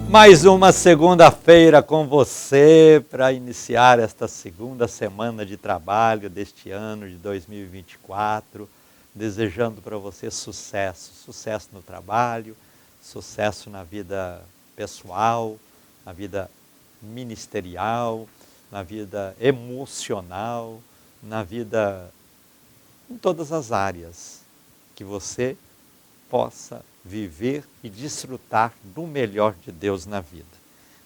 Mais uma segunda-feira com você para iniciar esta segunda semana de trabalho deste ano de 2024, desejando para você sucesso, sucesso no trabalho, sucesso na vida pessoal, na vida ministerial, na vida emocional, na vida em todas as áreas, que você possa viver e desfrutar do melhor de Deus na vida.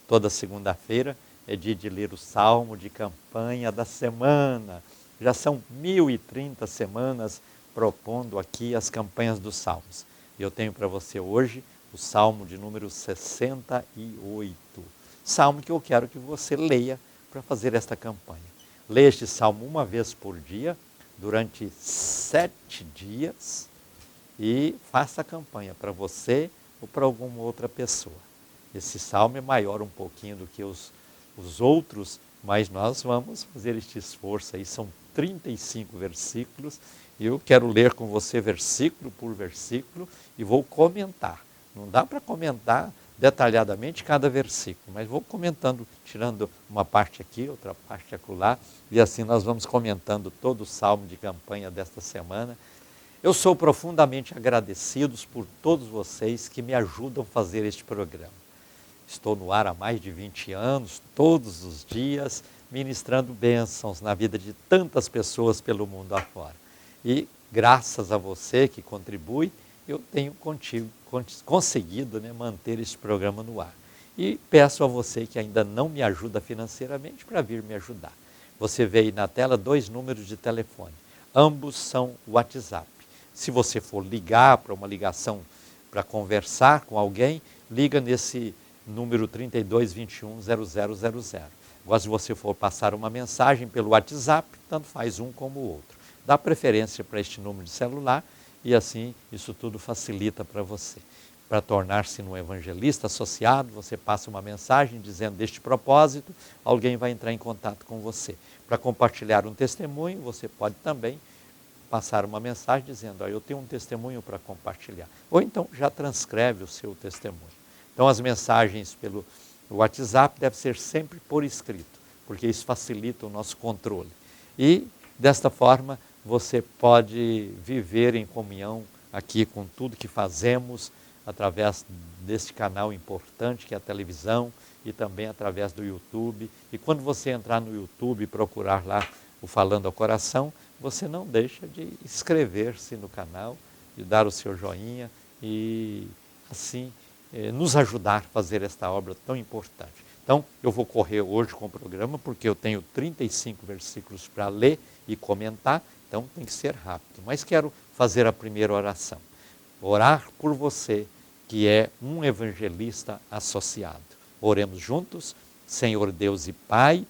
Toda segunda-feira é dia de ler o Salmo de campanha da semana. Já são 1030 semanas propondo aqui as campanhas dos Salmos. E eu tenho para você hoje o Salmo de número 68. Salmo que eu quero que você leia para fazer esta campanha. Leia este Salmo uma vez por dia, durante 7 dias, e faça a campanha para você ou para alguma outra pessoa. Esse salmo é maior um pouquinho do que os outros, mas nós vamos fazer este esforço aí. São 35 versículos e eu quero ler com você versículo por versículo e vou comentar. Não dá para comentar detalhadamente cada versículo, mas vou comentando, tirando uma parte aqui, outra parte acolá, e assim nós vamos comentando todo o salmo de campanha desta semana. Eu sou profundamente agradecido por todos vocês que me ajudam a fazer este programa. Estou no ar há mais de 20 anos, todos os dias, ministrando bênçãos na vida de tantas pessoas pelo mundo afora. E graças a você que contribui, eu tenho conseguido manter este programa no ar. E peço a você que ainda não me ajuda financeiramente para vir me ajudar. Você vê aí na tela 2 números de telefone, ambos são WhatsApp. Se você for ligar para uma ligação para conversar com alguém, liga nesse número 32210000. Agora, se você for passar uma mensagem pelo WhatsApp, tanto faz um como o outro. Dá preferência para este número de celular e assim isso tudo facilita para você. Para tornar-se um evangelista associado, você passa uma mensagem dizendo deste propósito, alguém vai entrar em contato com você. Para compartilhar um testemunho, você pode também passar uma mensagem dizendo, eu tenho um testemunho para compartilhar. Ou então já transcreve o seu testemunho. Então as mensagens pelo WhatsApp devem ser sempre por escrito, porque isso facilita o nosso controle. E desta forma você pode viver em comunhão aqui com tudo que fazemos, através deste canal importante que é a televisão e também através do YouTube. E quando você entrar no YouTube e procurar lá o Falando ao Coração, você não deixa de inscrever-se no canal e dar o seu joinha e assim nos ajudar a fazer esta obra tão importante. Então eu vou correr hoje com o programa porque eu tenho 35 versículos para ler e comentar, então tem que ser rápido. Mas quero fazer a primeira oração. Orar por você que é um evangelista associado. Oremos juntos. Senhor Deus e Pai,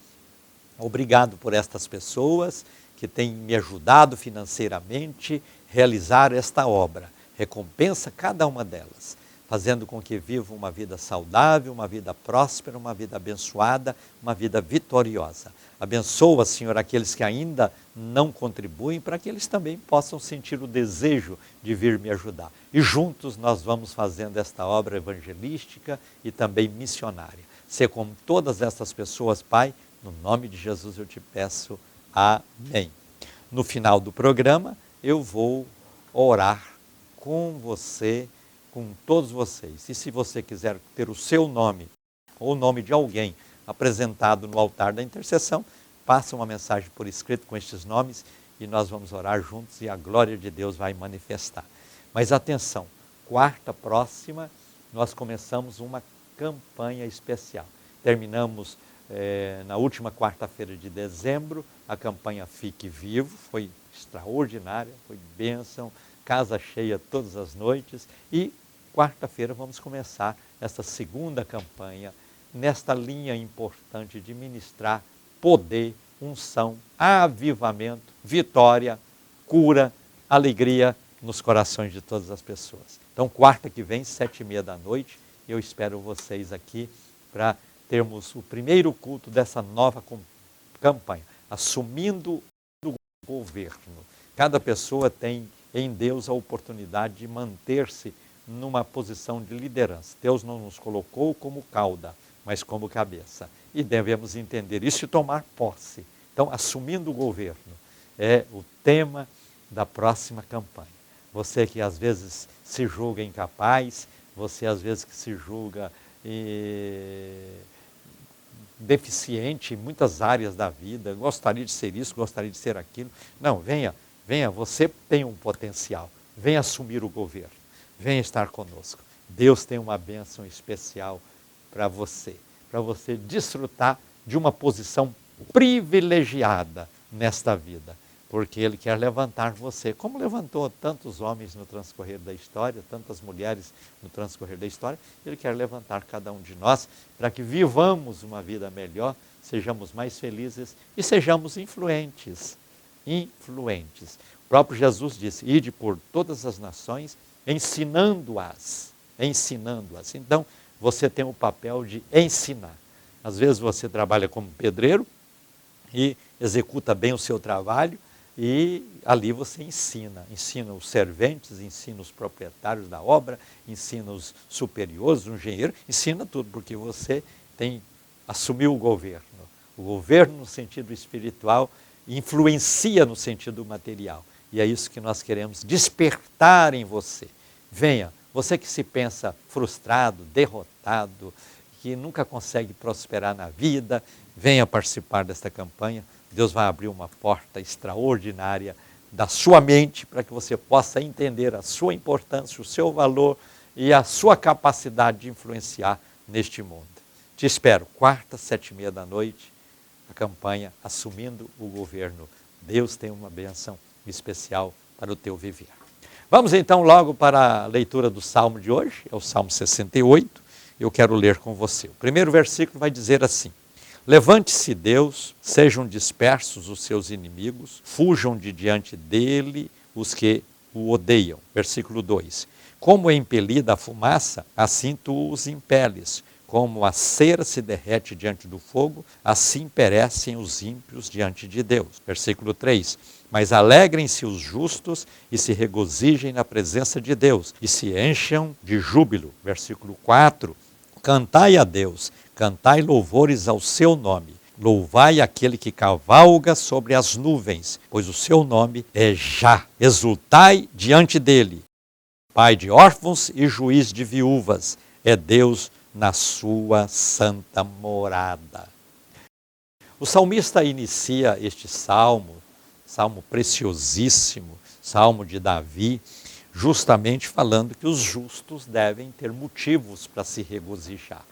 obrigado por estas pessoas que têm me ajudado financeiramente a realizar esta obra. Recompensa cada uma delas, fazendo com que vivam uma vida saudável, uma vida próspera, uma vida abençoada, uma vida vitoriosa. Abençoa, Senhor, aqueles que ainda não contribuem, para que eles também possam sentir o desejo de vir me ajudar. E juntos nós vamos fazendo esta obra evangelística e também missionária. Ser como todas essas pessoas, Pai, no nome de Jesus eu te peço. Amém. No final do programa, eu vou orar com você, com todos vocês. E se você quiser ter o seu nome ou o nome de alguém apresentado no altar da intercessão, passa uma mensagem por escrito com estes nomes e nós vamos orar juntos e a glória de Deus vai manifestar. Mas atenção, quarta próxima, nós começamos uma campanha especial. Terminamos na última quarta-feira de dezembro, a campanha Fique Vivo, foi extraordinária, foi bênção, casa cheia todas as noites. E quarta-feira vamos começar essa segunda campanha, nesta linha importante de ministrar poder, unção, avivamento, vitória, cura, alegria nos corações de todas as pessoas. Então, quarta que vem, 7h30 da noite, eu espero vocês aqui para termos o primeiro culto dessa nova campanha, assumindo o governo. Cada pessoa tem em Deus a oportunidade de manter-se numa posição de liderança. Deus não nos colocou como cauda, mas como cabeça. E devemos entender isso e tomar posse. Então, assumindo o governo é o tema da próxima campanha. Você que às vezes se julga incapaz, você às vezes que se julga deficiente em muitas áreas da vida, gostaria de ser isso, gostaria de ser aquilo. Não, venha, você tem um potencial, venha assumir o governo, venha estar conosco. Deus tem uma bênção especial para você desfrutar de uma posição privilegiada nesta vida, porque Ele quer levantar você, como levantou tantos homens no transcorrer da história, tantas mulheres no transcorrer da história. Ele quer levantar cada um de nós para que vivamos uma vida melhor, sejamos mais felizes e sejamos influentes. O próprio Jesus disse: ide por todas as nações, ensinando-as. Então, você tem o papel de ensinar. Às vezes você trabalha como pedreiro e executa bem o seu trabalho, e ali você ensina os serventes, ensina os proprietários da obra, ensina os superiores, o engenheiro, ensina tudo, porque você assumiu o governo. O governo no sentido espiritual influencia no sentido material. E é isso que nós queremos despertar em você. Venha, você que se pensa frustrado, derrotado, que nunca consegue prosperar na vida, venha participar desta campanha. Deus vai abrir uma porta extraordinária da sua mente para que você possa entender a sua importância, o seu valor e a sua capacidade de influenciar neste mundo. Te espero, quarta, 7h30, a campanha Assumindo o Governo. Deus tem uma bênção especial para o teu viver. Vamos então logo para a leitura do Salmo de hoje, é o Salmo 68, eu quero ler com você. O primeiro versículo vai dizer assim: levante-se Deus, sejam dispersos os seus inimigos, fujam de diante dele os que o odeiam. Versículo 2: como é impelida a fumaça, assim tu os impeles. Como a cera se derrete diante do fogo, assim perecem os ímpios diante de Deus. Versículo 3: mas alegrem-se os justos e se regozijem na presença de Deus e se encham de júbilo. Versículo 4: cantai a Deus, cantai louvores ao seu nome. Louvai aquele que cavalga sobre as nuvens, pois o seu nome é Já. Exultai diante dele. Pai de órfãos e juiz de viúvas, é Deus na sua santa morada. O salmista inicia este salmo preciosíssimo, salmo de Davi, justamente falando que os justos devem ter motivos para se regozijar,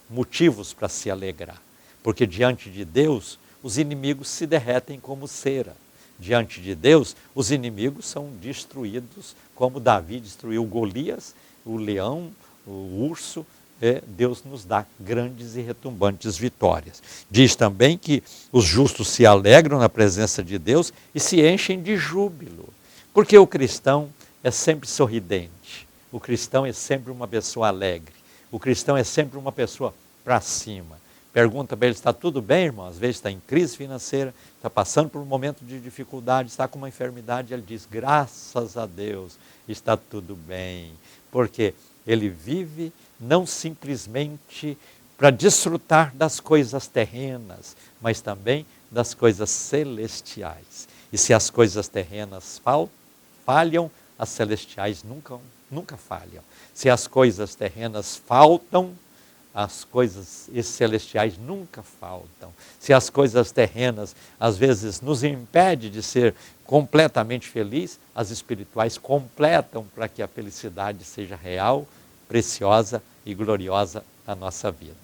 motivos para se alegrar, porque diante de Deus os inimigos se derretem como cera. Diante de Deus os inimigos são destruídos, como Davi destruiu Golias, o leão, o urso. Deus nos dá grandes e retumbantes vitórias. Diz também que os justos se alegram na presença de Deus e se enchem de júbilo, porque o cristão é sempre sorridente, o cristão é sempre uma pessoa alegre, o cristão é sempre uma pessoa para cima. Pergunta para ele: está tudo bem, irmão? Às vezes está em crise financeira, está passando por um momento de dificuldade, está com uma enfermidade, ele diz: graças a Deus, está tudo bem, porque ele vive não simplesmente para desfrutar das coisas terrenas, mas também das coisas celestiais. E se as coisas terrenas falham, as celestiais nunca falham. Se as coisas terrenas faltam, as coisas celestiais nunca faltam. Se as coisas terrenas às vezes nos impedem de ser completamente feliz, as espirituais completam para que a felicidade seja real, preciosa e gloriosa na nossa vida.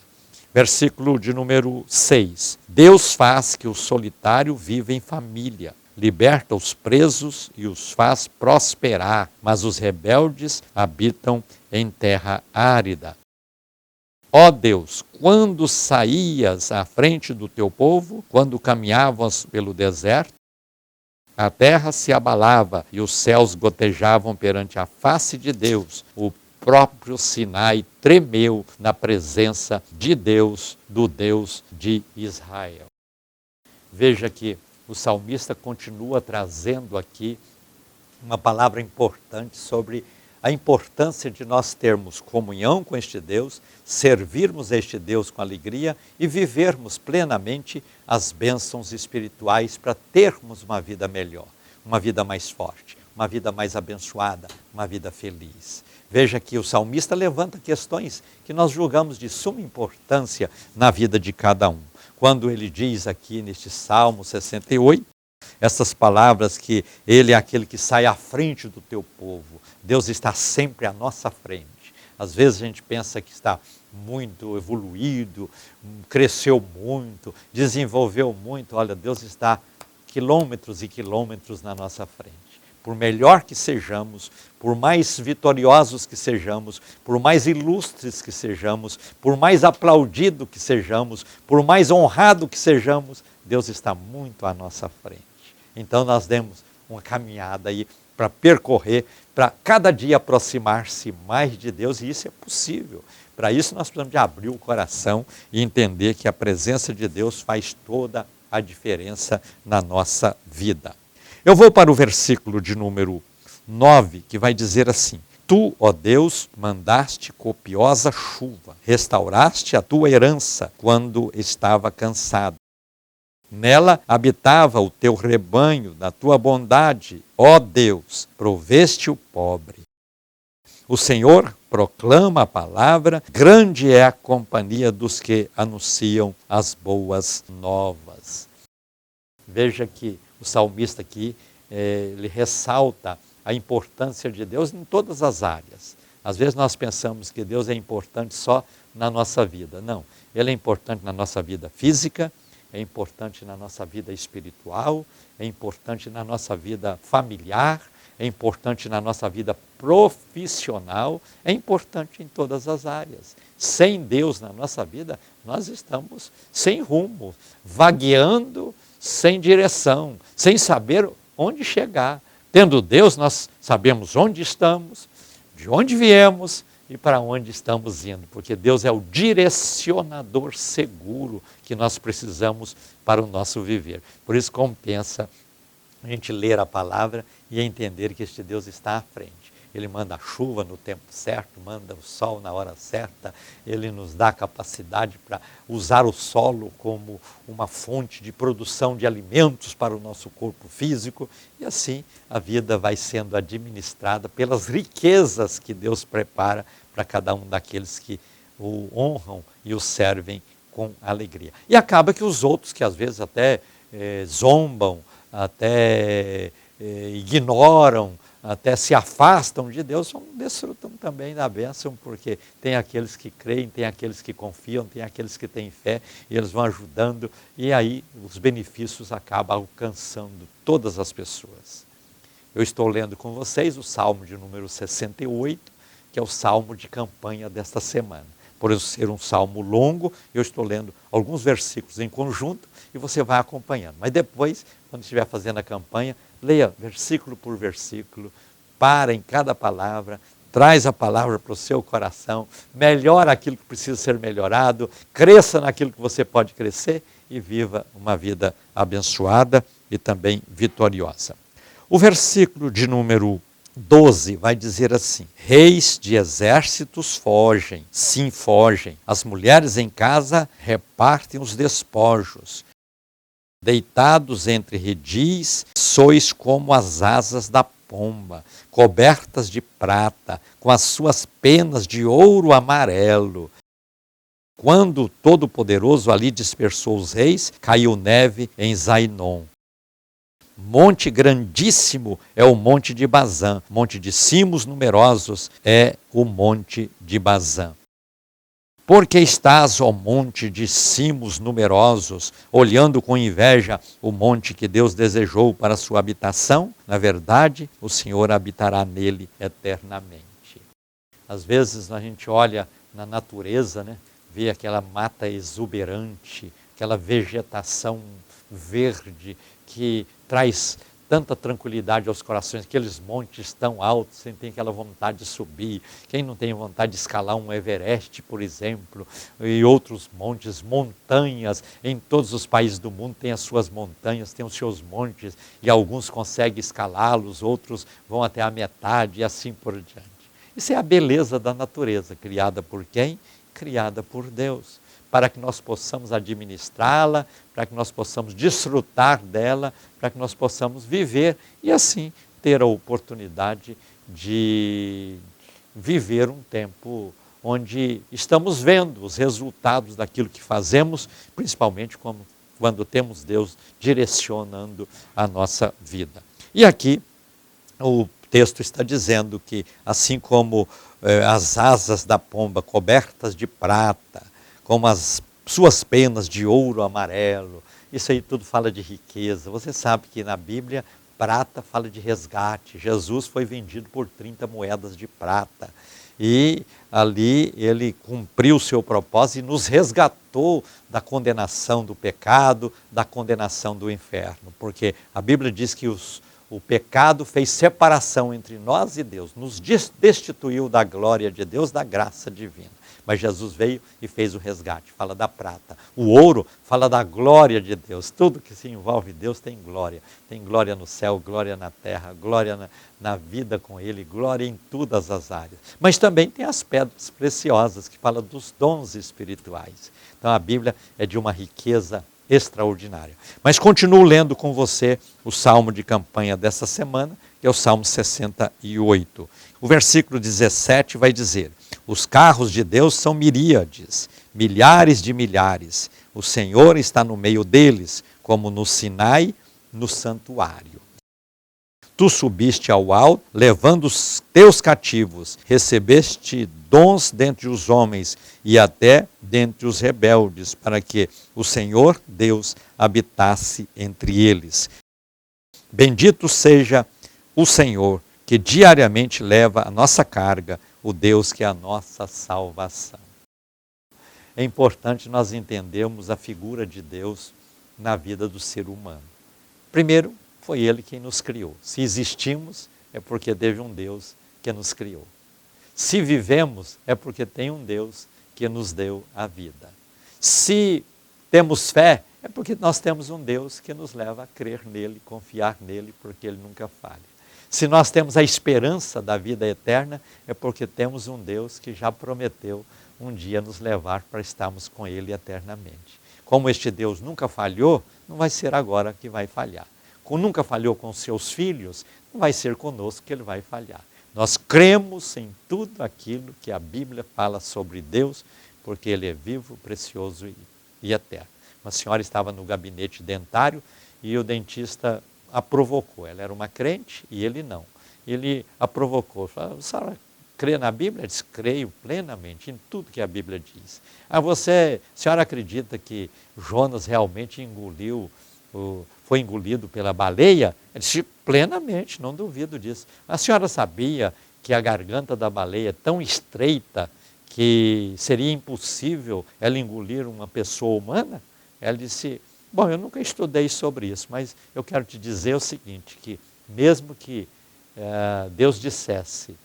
Versículo de número 6. Deus faz que o solitário viva em família, liberta os presos e os faz prosperar, mas os rebeldes habitam em terra árida. Ó Deus, quando saías à frente do teu povo, quando caminhavas pelo deserto, a terra se abalava e os céus gotejavam perante a face de Deus. O próprio Sinai tremeu na presença de Deus, do Deus de Israel. Veja que o salmista continua trazendo aqui uma palavra importante sobre a importância de nós termos comunhão com este Deus, servirmos a este Deus com alegria e vivermos plenamente as bênçãos espirituais para termos uma vida melhor, uma vida mais forte, uma vida mais abençoada, uma vida feliz. Veja que o salmista levanta questões que nós julgamos de suma importância na vida de cada um. Quando ele diz aqui neste Salmo 68, essas palavras que ele é aquele que sai à frente do teu povo. Deus está sempre à nossa frente. Às vezes a gente pensa que está muito evoluído, cresceu muito, desenvolveu muito. Olha, Deus está quilômetros e quilômetros na nossa frente. Por melhor que sejamos, por mais vitoriosos que sejamos, por mais ilustres que sejamos, por mais aplaudido que sejamos, por mais honrado que sejamos, Deus está muito à nossa frente. Então nós demos uma caminhada aí para percorrer, para cada dia aproximar-se mais de Deus, e isso é possível. Para isso nós precisamos de abrir o coração e entender que a presença de Deus faz toda a diferença na nossa vida. Eu vou para o versículo de número 9, que vai dizer assim: Tu, ó Deus, mandaste copiosa chuva, restauraste a tua herança quando estava cansado. Nela habitava o teu rebanho, na tua bondade, ó Deus, proveste o pobre. O Senhor proclama a palavra, grande é a companhia dos que anunciam as boas novas. Veja que o salmista aqui, ele ressalta a importância de Deus em todas as áreas. Às vezes nós pensamos que Deus é importante só na nossa vida. Não, Ele é importante na nossa vida física, é importante na nossa vida espiritual, é importante na nossa vida familiar, é importante na nossa vida profissional, é importante em todas as áreas. Sem Deus na nossa vida, nós estamos sem rumo, vagueando, sem direção, sem saber onde chegar. Tendo Deus, nós sabemos onde estamos, de onde viemos e para onde estamos indo, porque Deus é o direcionador seguro que nós precisamos para o nosso viver. Por isso compensa a gente ler a palavra e entender que este Deus está à frente. Ele manda a chuva no tempo certo, manda o sol na hora certa, Ele nos dá a capacidade para usar o solo como uma fonte de produção de alimentos para o nosso corpo físico, e assim a vida vai sendo administrada pelas riquezas que Deus prepara para cada um daqueles que o honram e o servem com alegria. E acaba que os outros, que às vezes até zombam, até ignoram, até se afastam de Deus, desfrutam também da bênção, porque tem aqueles que creem, tem aqueles que confiam, tem aqueles que têm fé, e eles vão ajudando, e aí os benefícios acabam alcançando todas as pessoas. Eu estou lendo com vocês o Salmo de número 68, que é o Salmo de campanha desta semana. Por isso ser um salmo longo, eu estou lendo alguns versículos em conjunto e você vai acompanhando. Mas depois, quando estiver fazendo a campanha, leia versículo por versículo, para em cada palavra, traz a palavra para o seu coração, melhora aquilo que precisa ser melhorado, cresça naquilo que você pode crescer e viva uma vida abençoada e também vitoriosa. O versículo de número 12 vai dizer assim: reis de exércitos fogem, sim fogem, as mulheres em casa repartem os despojos. Deitados entre redis, sois como as asas da pomba, cobertas de prata, com as suas penas de ouro amarelo. Quando o Todo-Poderoso ali dispersou os reis, caiu neve em Zainon. Monte grandíssimo é o monte de Bazã, monte de cimos numerosos é o monte de Bazã. Porque estás, ó monte de cimos numerosos, olhando com inveja o monte que Deus desejou para a sua habitação? Na verdade, o Senhor habitará nele eternamente. Às vezes a gente olha na natureza, né, vê aquela mata exuberante, aquela vegetação verde que traz tanta tranquilidade aos corações, aqueles montes tão altos, você tem aquela vontade de subir. Quem não tem vontade de escalar um Everest, por exemplo, e outros montes, montanhas, em todos os países do mundo tem as suas montanhas, tem os seus montes, e alguns conseguem escalá-los, outros vão até a metade e assim por diante. Isso é a beleza da natureza, criada por quem? Criada por Deus, para que nós possamos administrá-la, para que nós possamos desfrutar dela, para que nós possamos viver e assim ter a oportunidade de viver um tempo onde estamos vendo os resultados daquilo que fazemos, principalmente quando temos Deus direcionando a nossa vida. E aqui o texto está dizendo que assim como as asas da pomba cobertas de prata, como as suas penas de ouro amarelo, isso aí tudo fala de riqueza. Você sabe que na Bíblia prata fala de resgate. Jesus foi vendido por 30 moedas de prata. E ali ele cumpriu o seu propósito e nos resgatou da condenação do pecado, da condenação do inferno. Porque a Bíblia diz que o pecado fez separação entre nós e Deus, nos destituiu da glória de Deus, da graça divina. Mas Jesus veio e fez o resgate, fala da prata. O ouro fala da glória de Deus. Tudo que se envolve Deus tem glória. Tem glória no céu, glória na terra, glória na vida com Ele, glória em todas as áreas. Mas também tem as pedras preciosas, que fala dos dons espirituais. Então a Bíblia é de uma riqueza extraordinária. Mas continuo lendo com você o salmo de campanha dessa semana, que é o Salmo 68. O versículo 17 vai dizer: os carros de Deus são miríades, milhares de milhares. O Senhor está no meio deles, como no Sinai, no santuário. Tu subiste ao alto, levando os teus cativos, recebeste dons dentre os homens e até dentre os rebeldes, para que o Senhor Deus habitasse entre eles. Bendito seja o Senhor, que diariamente leva a nossa carga, o Deus que é a nossa salvação. É importante nós entendermos a figura de Deus na vida do ser humano. Primeiro, foi Ele quem nos criou. Se existimos, é porque teve um Deus que nos criou. Se vivemos, é porque tem um Deus que nos deu a vida. Se temos fé, é porque nós temos um Deus que nos leva a crer nele, confiar nele, porque Ele nunca falha. Se nós temos a esperança da vida eterna, é porque temos um Deus que já prometeu um dia nos levar para estarmos com Ele eternamente. Como este Deus nunca falhou, não vai ser agora que vai falhar. Como nunca falhou com seus filhos, não vai ser conosco que Ele vai falhar. Nós cremos em tudo aquilo que a Bíblia fala sobre Deus, porque Ele é vivo, precioso e eterno. Uma senhora estava no gabinete dentário e o dentista a provocou. Ela era uma crente e ele não. Ele a provocou. Falou: a senhora crê na Bíblia? Ela disse: creio plenamente em tudo que a Bíblia diz. A senhora acredita que Jonas realmente foi engolido pela baleia? Ele disse: plenamente, não duvido disso. A senhora sabia que a garganta da baleia é tão estreita que seria impossível ela engolir uma pessoa humana? Ela disse: bom, eu nunca estudei sobre isso, mas eu quero te dizer o seguinte, que mesmo que Deus dissesse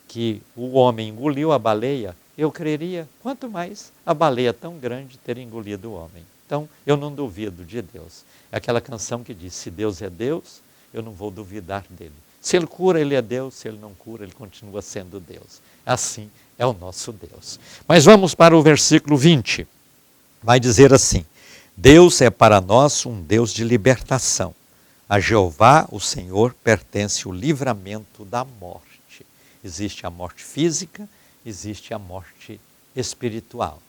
que o homem engoliu a baleia, eu creria, quanto mais a baleia tão grande ter engolido o homem. Então, eu não duvido de Deus. É aquela canção que diz: se Deus é Deus, eu não vou duvidar dele. Se Ele cura, Ele é Deus. Se Ele não cura, Ele continua sendo Deus. Assim é o nosso Deus. Mas vamos para o versículo 20. Vai dizer assim: Deus é para nós um Deus de libertação. A Jeová, o Senhor, pertence o livramento da morte. Existe a morte física, existe a morte espiritual.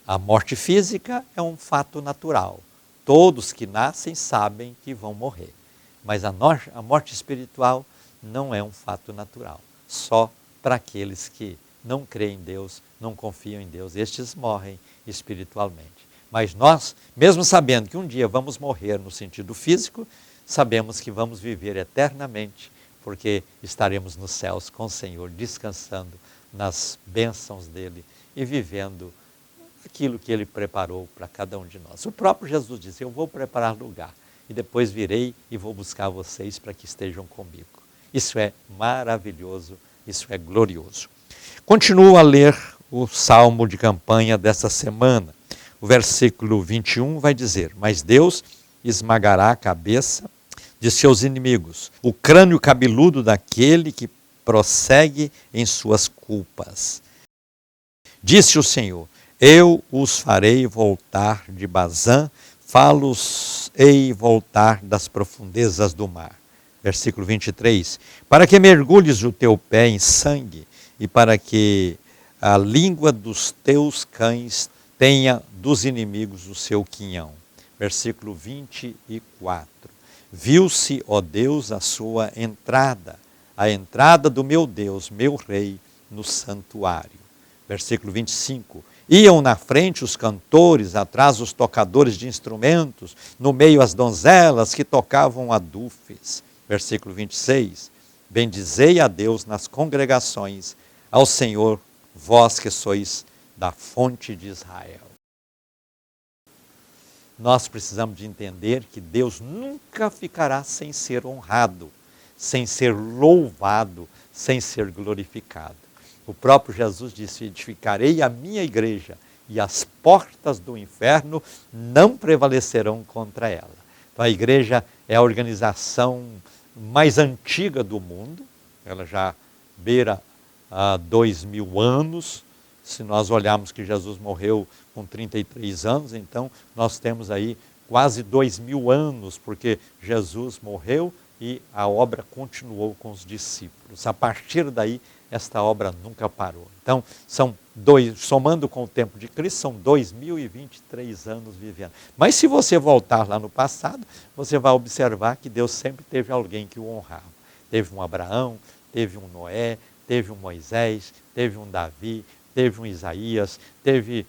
A morte física é um fato natural. Todos que nascem sabem que vão morrer. Mas a morte espiritual não é um fato natural. Só para aqueles que não creem em Deus, não confiam em Deus. Estes morrem espiritualmente. Mas nós, mesmo sabendo que um dia vamos morrer no sentido físico, sabemos que vamos viver eternamente, porque estaremos nos céus com o Senhor, descansando nas bênçãos dEle e vivendo aquilo que Ele preparou para cada um de nós. O próprio Jesus disse: eu vou preparar lugar e depois virei e vou buscar vocês para que estejam comigo. Isso é maravilhoso, isso é glorioso. Continuo a ler o salmo de campanha dessa semana. O versículo 21 vai dizer: mas Deus esmagará a cabeça de seus inimigos, o crânio cabeludo daquele que prossegue em suas culpas. Disse o Senhor: eu os farei voltar de Bazã, fá-los-ei voltar das profundezas do mar. Versículo 23. Para que mergulhes o teu pé em sangue, e para que a língua dos teus cães tenha dos inimigos o seu quinhão. Versículo 24. Viu-se, ó Deus, a sua entrada, a entrada do meu Deus, meu Rei, no santuário. Versículo 25. Iam na frente os cantores, atrás os tocadores de instrumentos, no meio as donzelas que tocavam adufes. Versículo 26. Bendizei a Deus nas congregações, ao Senhor, vós que sois da fonte de Israel. Nós precisamos de entender que Deus nunca ficará sem ser honrado, sem ser louvado, sem ser glorificado. O próprio Jesus disse: edificarei a minha igreja e as portas do inferno não prevalecerão contra ela. Então a igreja é a organização mais antiga do mundo, ela já beira 2000 anos. Se nós olharmos que Jesus morreu com 33 anos, então nós temos aí quase 2000 anos, porque Jesus morreu e a obra continuou com os discípulos. A partir daí, esta obra nunca parou. Então, somando com o tempo de Cristo, são 2023 anos vivendo. Mas se você voltar lá no passado, você vai observar que Deus sempre teve alguém que o honrava. Teve um Abraão, teve um Noé, teve um Moisés, teve um Davi, teve um Isaías, teve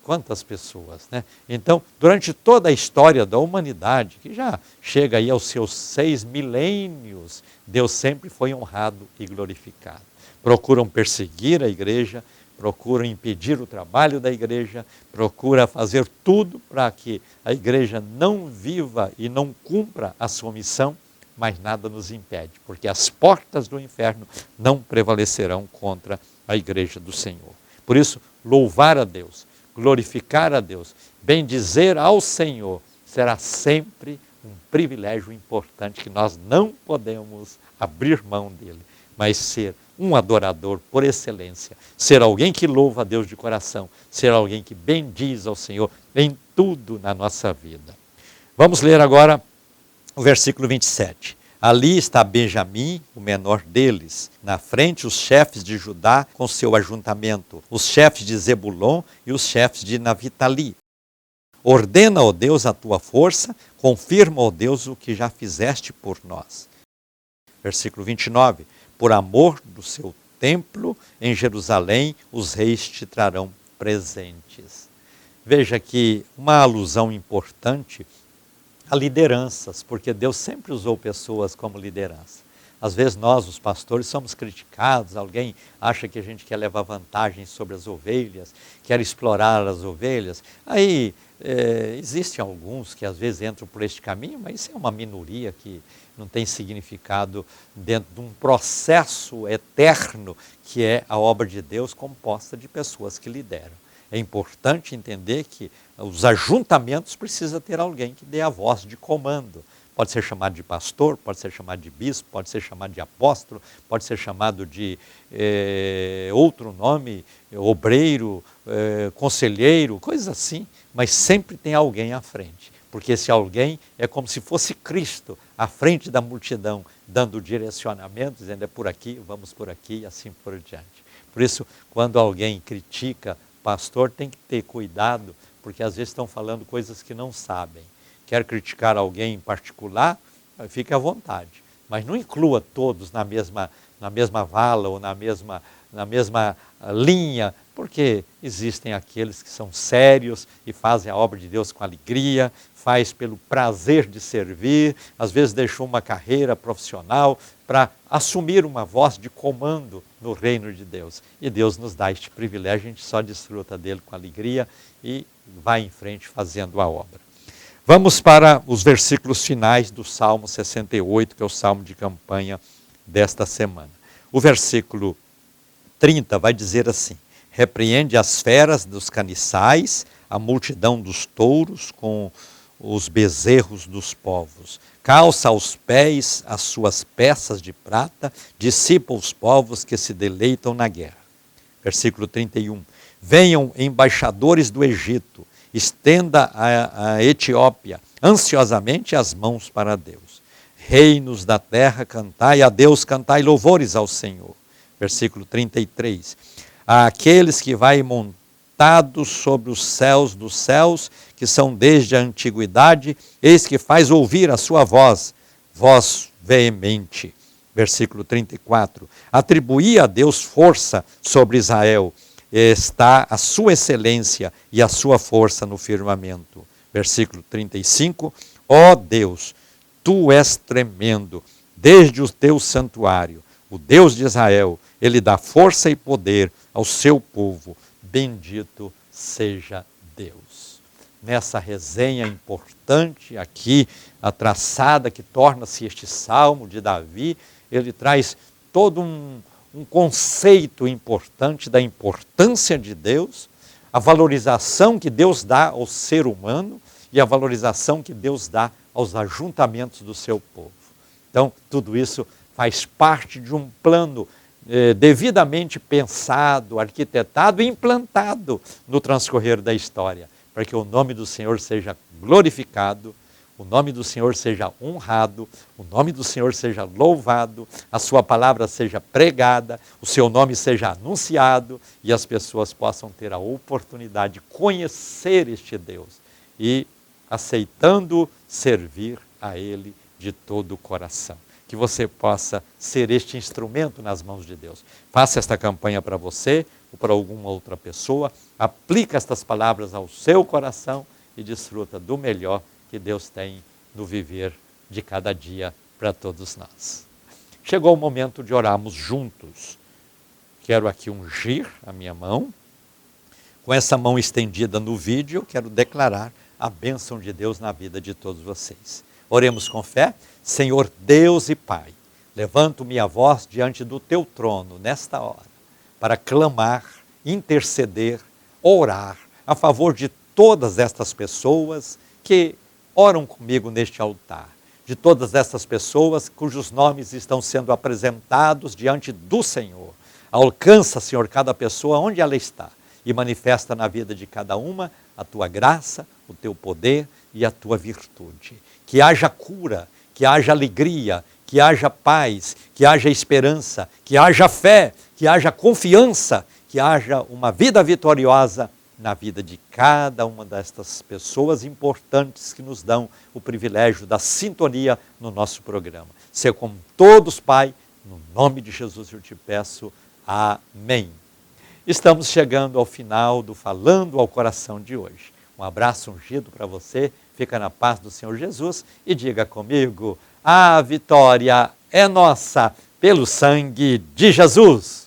quantas pessoas, né? Então, durante toda a história da humanidade, que já chega aí aos seus 6 milênios, Deus sempre foi honrado e glorificado. Procuram perseguir a igreja, procuram impedir o trabalho da igreja, procuram fazer tudo para que a igreja não viva e não cumpra a sua missão, mas nada nos impede, porque as portas do inferno não prevalecerão contra a igreja do Senhor. Por isso, louvar a Deus, glorificar a Deus, bendizer ao Senhor, será sempre um privilégio importante que nós não podemos abrir mão dele, mas ser um adorador por excelência, ser alguém que louva a Deus de coração, ser alguém que bendiz ao Senhor em tudo na nossa vida. Vamos ler agora o versículo 27. Ali está Benjamim, o menor deles. Na frente, os chefes de Judá com seu ajuntamento, os chefes de Zebulon e os chefes de Naftali. Ordena, ó Deus, a tua força, confirma, ó Deus, o que já fizeste por nós. Versículo 29. Por amor do seu templo, em Jerusalém, os reis te trarão presentes. Veja que uma alusão importante a lideranças, porque Deus sempre usou pessoas como liderança. Às vezes nós, os pastores, somos criticados, alguém acha que a gente quer levar vantagem sobre as ovelhas, quer explorar as ovelhas. Aí existem alguns que às vezes entram por este caminho, mas isso é uma minoria que não tem significado dentro de um processo eterno que é a obra de Deus composta de pessoas que lideram. É importante entender que os ajuntamentos precisam ter alguém que dê a voz de comando. Pode ser chamado de pastor, pode ser chamado de bispo, pode ser chamado de apóstolo, pode ser chamado de outro nome, obreiro, conselheiro, coisas assim. Mas sempre tem alguém à frente, porque esse alguém é como se fosse Cristo à frente da multidão, dando direcionamento, dizendo é por aqui, vamos por aqui e assim por diante. Por isso, quando alguém critica pastor, tem que ter cuidado, porque às vezes estão falando coisas que não sabem. Quer criticar alguém em particular, fique à vontade, mas não inclua todos na mesma vala ou na mesma linha, porque existem aqueles que são sérios e fazem a obra de Deus com alegria, faz pelo prazer de servir, às vezes deixou uma carreira profissional para assumir uma voz de comando no reino de Deus. E Deus nos dá este privilégio, a gente só desfruta dele com alegria e vai em frente fazendo a obra. Vamos para os versículos finais do Salmo 68, que é o salmo de campanha desta semana. O versículo 30 vai dizer assim: repreende as feras dos caniçais, a multidão dos touros com os bezerros dos povos. Calça aos pés as suas peças de prata, dissipa os povos que se deleitam na guerra. Versículo 31. Venham embaixadores do Egito, estenda a Etiópia ansiosamente as mãos para Deus. Reinos da terra, cantai a Deus, cantai louvores ao Senhor. Versículo 33. Àqueles que vai montados sobre os céus dos céus, que são desde a antiguidade, eis que faz ouvir a sua voz, voz veemente. Versículo 34. Atribuí a Deus força sobre Israel, está a sua excelência e a sua força no firmamento. Versículo 35. Ó Deus, tu és tremendo, desde o teu santuário, o Deus de Israel, ele dá força e poder ao seu povo. Bendito seja Deus. Nessa resenha importante aqui, a traçada que torna-se este salmo de Davi, ele traz todo um conceito importante da importância de Deus, a valorização que Deus dá ao ser humano e a valorização que Deus dá aos ajuntamentos do seu povo. Então, tudo isso faz parte de um plano devidamente pensado, arquitetado e implantado no transcorrer da história, para que o nome do Senhor seja glorificado, o nome do Senhor seja honrado, o nome do Senhor seja louvado, a sua palavra seja pregada, o seu nome seja anunciado e as pessoas possam ter a oportunidade de conhecer este Deus e, aceitando, servir a Ele de todo o coração. Que você possa ser este instrumento nas mãos de Deus. Faça esta campanha para você ou para alguma outra pessoa, aplica estas palavras ao seu coração e desfruta do melhor que Deus tem no viver de cada dia para todos nós. Chegou o momento de orarmos juntos. Quero aqui ungir a minha mão. Com essa mão estendida no vídeo, eu quero declarar a bênção de Deus na vida de todos vocês. Oremos com fé. Senhor Deus e Pai, levanto minha voz diante do teu trono nesta hora, para clamar, interceder, orar a favor de todas estas pessoas que oram comigo neste altar, de todas estas pessoas cujos nomes estão sendo apresentados diante do Senhor. Alcança, Senhor, cada pessoa onde ela está e manifesta na vida de cada uma a tua graça, o teu poder e a tua virtude. Que haja cura, que haja alegria, que haja paz, que haja esperança, que haja fé, que haja confiança, que haja uma vida vitoriosa na vida de cada uma destas pessoas importantes que nos dão o privilégio da sintonia no nosso programa. Ser com todos, Pai, no nome de Jesus eu te peço, amém. Estamos chegando ao final do Falando ao Coração de hoje. Um abraço ungido para você, fica na paz do Senhor Jesus e diga comigo, a vitória é nossa pelo sangue de Jesus.